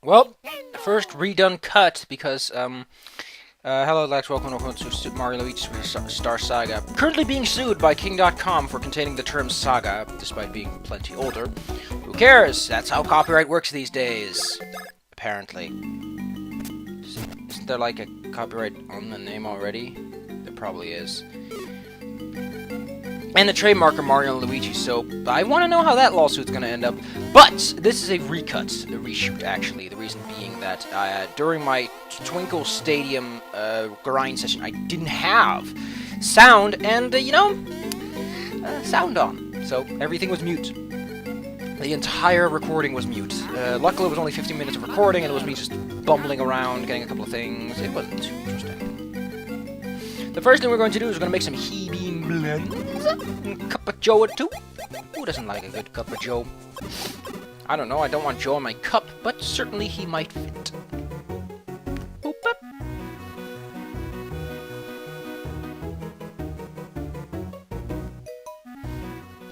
Well, first redone cut because hello, Lex. Welcome to Super Mario Luigi Star Saga. Currently being sued by King.com for containing the term Saga, despite being plenty older. Who cares? That's how copyright works these days. Apparently. Isn't there like a copyright on the name already? There probably is. And the trademark of Mario and Luigi, so I want to know how that lawsuit's going to end up. But this is a recut, a reshoot actually. The reason being that during my Twinkle Stadium grind session, I didn't have sound and, sound on. So everything was mute. The entire recording was mute. Luckily it was only 15 minutes of recording and it was me just bumbling around, getting a couple of things. It wasn't too interesting. The first thing we're going to do is we're going to make some bean blends. Cup of Joe or two. Who doesn't like a good cup of Joe? I don't know, I don't want Joe in my cup, but certainly he might fit. Boop, boop.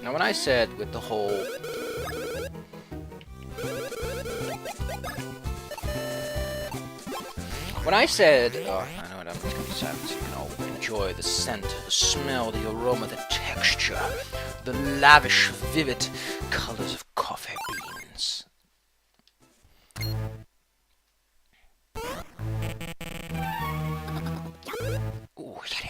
Now when I said with the whole... When I said... Oh, I know what I'm going to be sad, so you can all enjoy the scent, the smell, the aroma, the texture, the lavish, vivid colors of coffee beans. Ooh, yeah.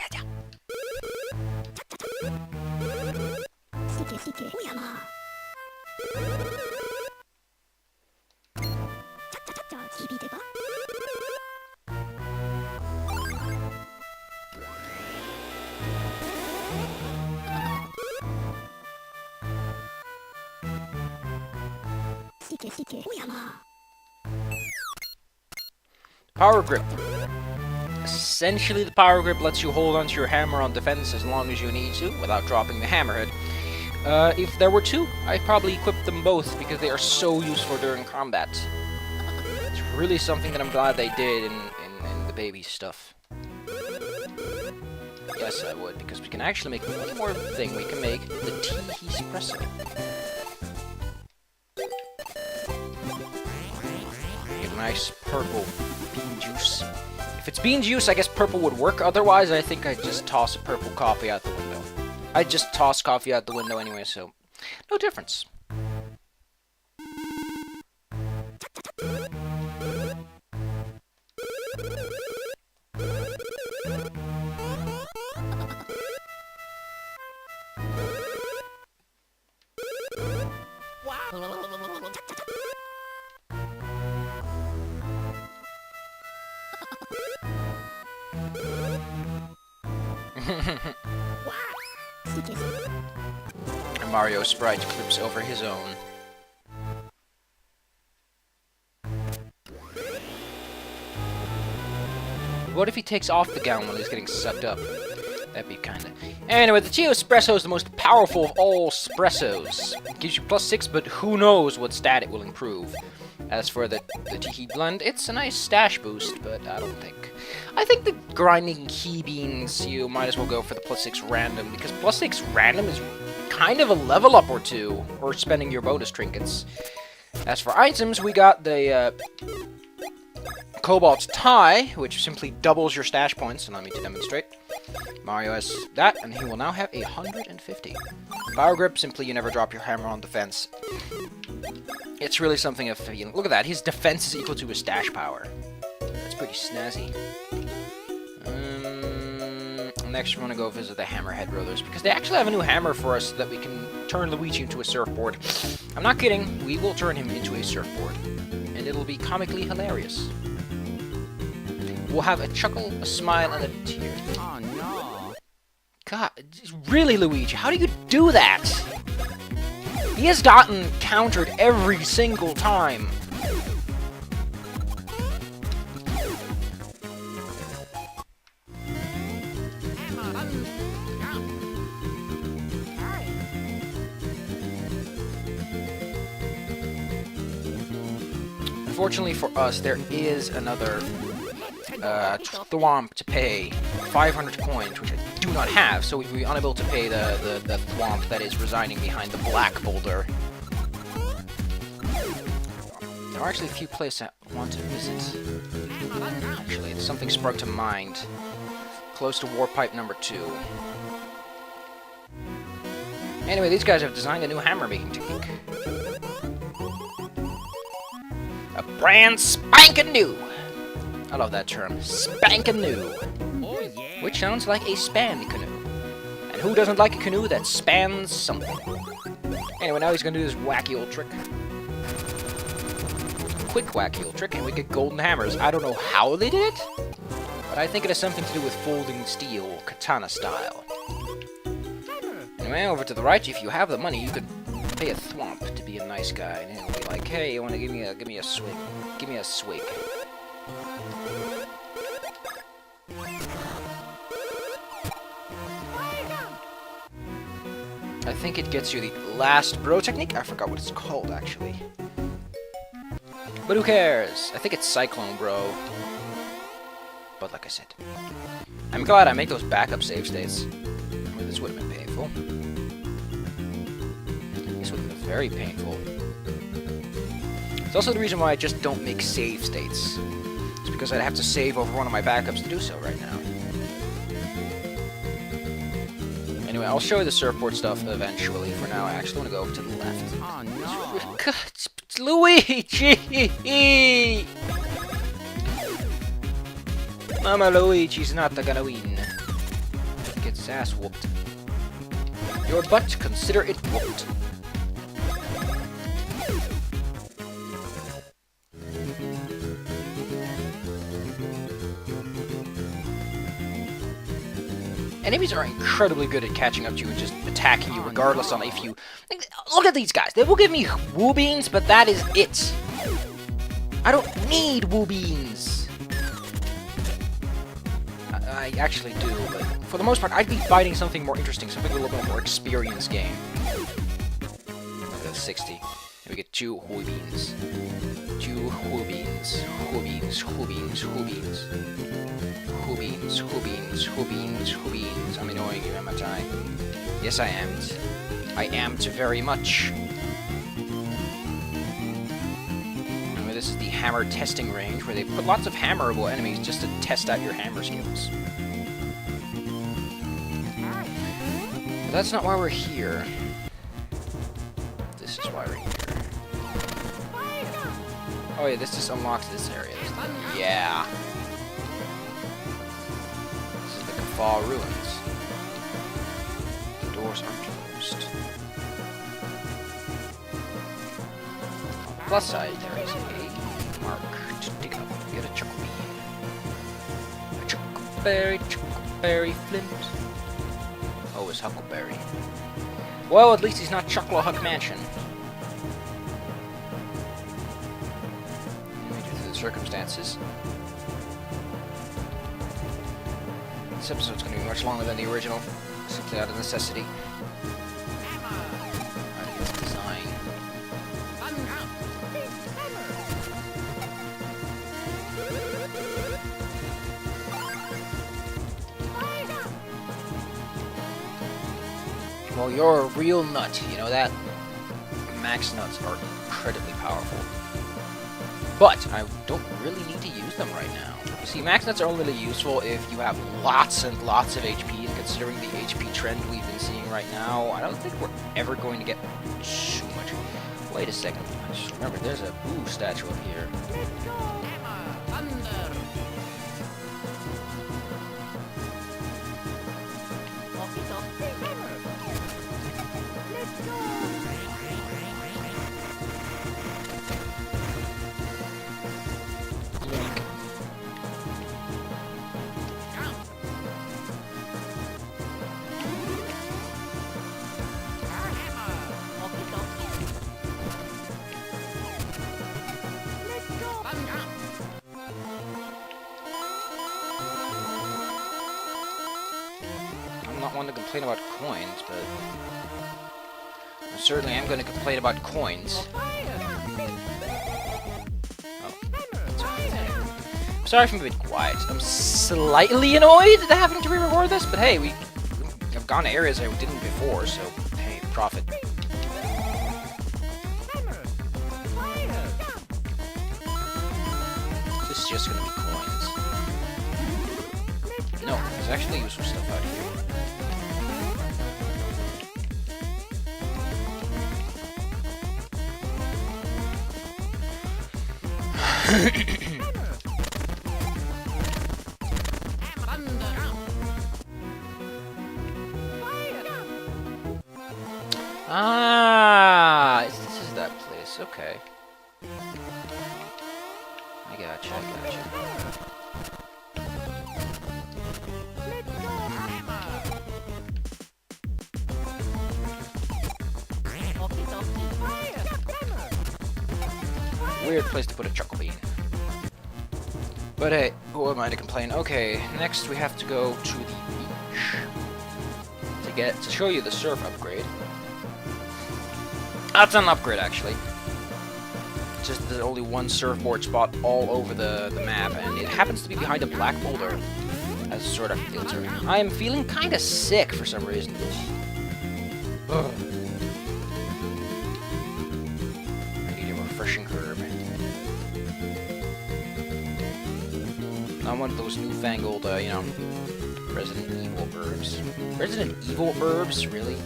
Power grip. Essentially, the power grip lets you hold onto your hammer on defense as long as you need to, without dropping the hammerhead. If there were two, I'd probably equip them both, because they are so useful during combat. It's really something that I'm glad they did in the baby stuff. Yes, I would, because we can actually make one more thing. We can make the tea espresso. Get a nice purple bean juice. If it's bean juice, I guess purple would work. Otherwise, I think I'd just toss a purple coffee out the window. I'd just toss coffee out the window anyway, so no difference. Mario sprite clips over his own. What if he takes off the gown while he's getting sucked up? That'd be kinda... Anyway, the Tea Espresso is the most powerful of all espressos. It gives you +6, but who knows what stat it will improve. As for the tea blend, it's a nice stash boost, but I don't think... I think the grinding key beans, you might as well go for the +6 random, because +6 random is kind of a level up or two, or spending your bonus trinkets. As for items, we got the Cobalt's Tie, which simply doubles your stash points. Allow me to demonstrate. Mario has that, and he will now have 150. Power Grip, simply you never drop your hammer on defense. It's really something if, look at that, his defense is equal to his stash power. That's pretty snazzy. Next, we're going to go visit the Hammerhead brothers, because they actually have a new hammer for us so that we can turn Luigi into a surfboard. I'm not kidding, we will turn him into a surfboard. And it'll be comically hilarious. We'll have a chuckle, a smile, and a tear. Oh no. God, really, Luigi, how do you do that? He has gotten countered every single time. Unfortunately for us, there is another thwomp to pay 500 coins, which I do not have, so we'd be unable to pay the thwomp that is residing behind the black boulder. are actually a few places I want to visit. Actually, something sprung to mind. Close to Warpipe number 2. Anyway, these guys have designed a new hammer making technique. A brand spankin' new! I love that term. Spankin' new. Oh, yeah. Which sounds like a span canoe. And who doesn't like a canoe that spans something? Anyway, now he's gonna do this wacky old trick. Quick wacky old trick, and we get golden hammers. I don't know how they did it, but I think it has something to do with folding steel, katana style. Anyway, over to the right, if you have the money, you could pay a thwomp to be a nice guy, and he'll be like, "Hey, you wanna give me a swig? Give me a swig." I think it gets you the last bro technique. I forgot what it's called, actually. But who cares? I think it's Cyclone Bro. But like I said, I'm glad I make those backup save states. Well, this would have been painful. This would have been very painful. It's also the reason why I just don't make save states. It's because I'd have to save over one of my backups to do so right now. Anyway, I'll show you the surfboard stuff eventually. For now, I actually want to go over to the left. Oh, no. God, it's Luigi! Mama Luigi's not gonna win. Gets his ass whooped. Your butt, consider it whooped. Enemies are incredibly good at catching up to you and just attacking you regardless on if you... Look at these guys. They will give me woo beans, but that is it. I don't need woo beans. I actually do, but for the most part, I'd be fighting something more interesting, something with a little bit more experience game. That's 60. And we get 2 woo beans. 2 woo beans. Woo beans. Woo beans. Woo beans. Who beans, who beans, who beans, who beans. I'm annoying you, am I? Yes, I am. I am very much. Anyway, this is the hammer testing range, where they put lots of hammerable enemies just to test out your hammer skills. But that's not why we're here. This is why we're here. Oh yeah, this just unlocks this area. Yeah. Fall ruins. The doors are closed. On the plus side, there is a mark to dig up. Get a chuckleberry. A chuckleberry flint. Oh, it's Huckleberry. Well, at least he's not Chuckle Huck Mansion. Due to the circumstances. This episode's going to be much longer than the original, simply out of necessity. Right against design. Well, you're a real nut, you know that? Max nuts are incredibly powerful. But I don't really need to use them right now. You see, max nuts are only really useful if you have lots and lots of HP, and considering the HP trend we've been seeing right now, I don't think we're ever going to get too much. Wait a second. I just remembered there's a Boo statue up here. I'm not one to complain about coins, but I certainly am going to complain about coins. Oh, that's okay. I'm sorry if I'm a bit quiet. I'm slightly annoyed at having to re-record this, but hey, I've gone to areas I didn't before, so hey, profit. this is just gonna be coins. No, there's actually useful stuff out here. Ah, this is that place. Okay. I gotcha. Weird place to put a chuckle bean. But hey, who am I to complain? Okay, next we have to go to the beach to show you the surf upgrade. That's an upgrade, actually. Just there's only one surfboard spot all over the map, and it happens to be behind a black boulder as a sort of filter. I am feeling kind of sick for some reason. Ugh. I need a refreshing herb. Not one of those newfangled, you know, Resident Evil herbs. Resident Evil herbs? Really?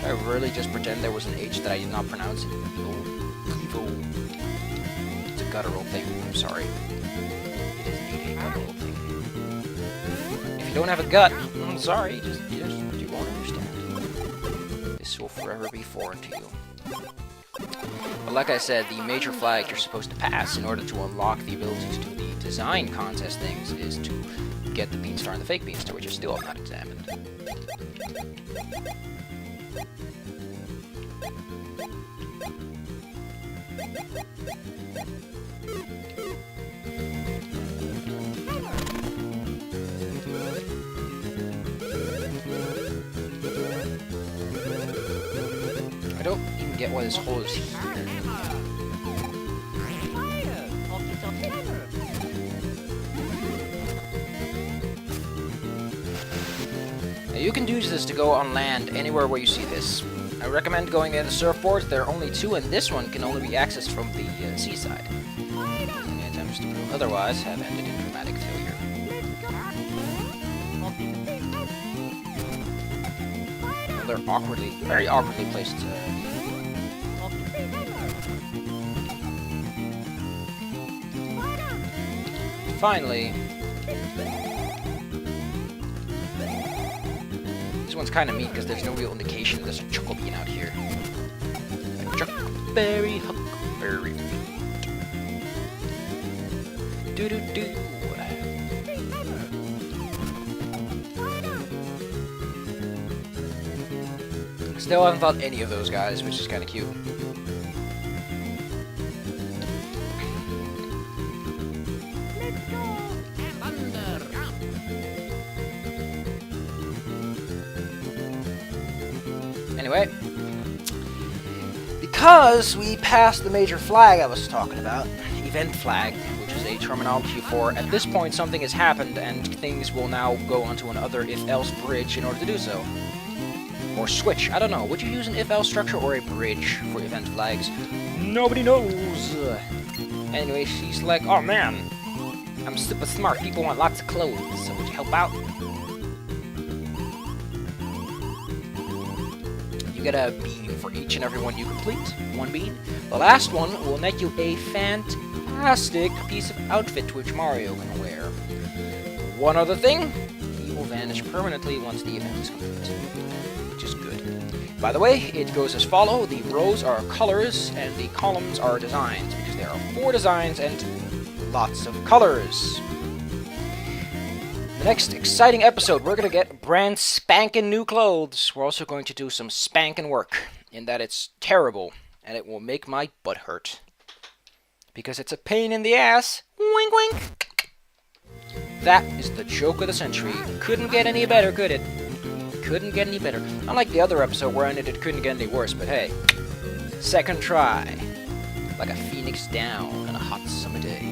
I really just pretend there was an H that I did not pronounce. Evil. It's a guttural thing. I'm sorry. It is indeed a guttural thing. If you don't have a gut, I'm sorry. You won't understand. This will forever be foreign to you. But like I said, the major flag you're supposed to pass in order to unlock the abilities to the design contest things is to get the Beanstar and the fake Beanstar, which I still have not examined. I don't even get why this hole is here. Now you can use this to go on land anywhere where you see this. I recommend going near the surfboards. There are only 2, and this one can only be accessed from the seaside. Any attempts to prove otherwise have ended in dramatic failure. Well, they're very awkwardly placed. Finally, this one's kind of neat because there's no real indication there's a chuckle bean out here. A chuckleberry, huckleberry feet. Do-do-do. Still haven't thought any of those guys, which is kind of cute. Anyway, because we passed the major flag I was talking about, event flag, which is a terminology for at this point something has happened and things will now go onto another if-else bridge in order to do so. Or switch, I don't know. Would you use an if-else structure or a bridge for event flags? Nobody knows. Anyway, she's like, oh man, I'm super smart. People want lots of clothes, so would you help out? You get a bean for each and every one you complete. 1 bean. The last one will net you a fantastic piece of outfit which Mario can wear. One other thing, he will vanish permanently once the event is complete. Which is good. By the way, it goes as follows. The rows are colors and the columns are designs, because there are 4 designs and lots of colors. The next exciting episode, we're going to get brand spankin' new clothes. We're also going to do some spankin' work, in that it's terrible, and it will make my butt hurt. Because it's a pain in the ass. Wink wink! That is the joke of the century. Couldn't get any better, could it? Couldn't get any better. Unlike the other episode where I ended it couldn't get any worse, but hey. Second try. Like a phoenix down on a hot summer day.